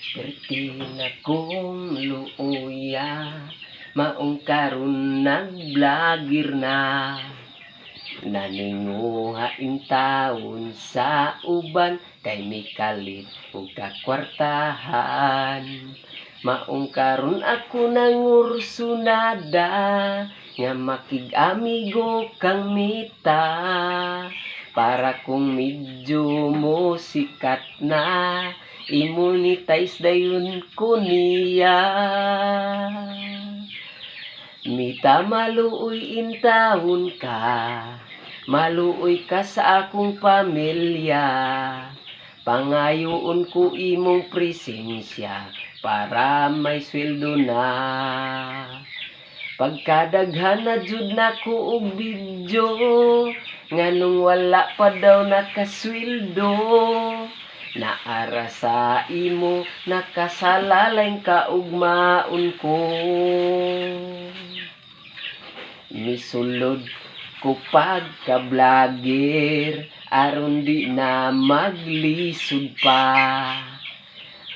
Perting akong luuya, maong karon nag-vlogger na. Naninguha in taon sa uban, kay may kalit ug kakwartahan. Maong karon ako nangursunada, nga makig-amigo kang mita. Para kung medyo mo sikat na, i-monetize dayon ko niya. Mita maluoy in taon ka, maluoy ka sa akong pamilya. Pangayoon ko imong presensya, para may sweldo na. Pagkadaghan na jud nako og video, nganong wala pa daw nakasweldo. Naara sa imo, nakasalalay kaugmaon ko. Misulod ko pagka-vlogger, aron di na maglisod pa.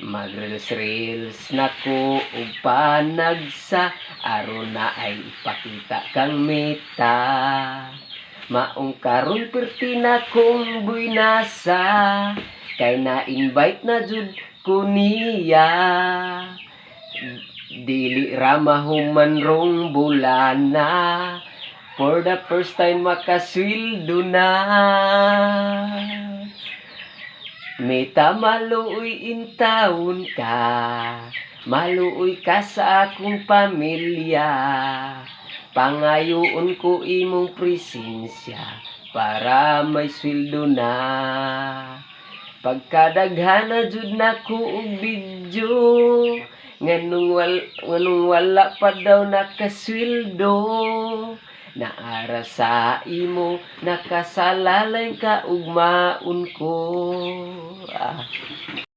Mag-reels na ko ug panagsa, aron na ay ipakita kang meta. Maong karon perti na kong buynasa, kay na-invite na jud ko niya. Dili ra mahuman rong bulana, for the first time makasweldo na. Mita maluoy in taon ka, maluoy ka sa akong pamilya. Pangayoon ko imong presensya, para may sweldo na. Pagkadaghan na jud nako og video, nganong wala pa daw nakasweldo. Naara sa imo, nakasalalay kaugmaon ko.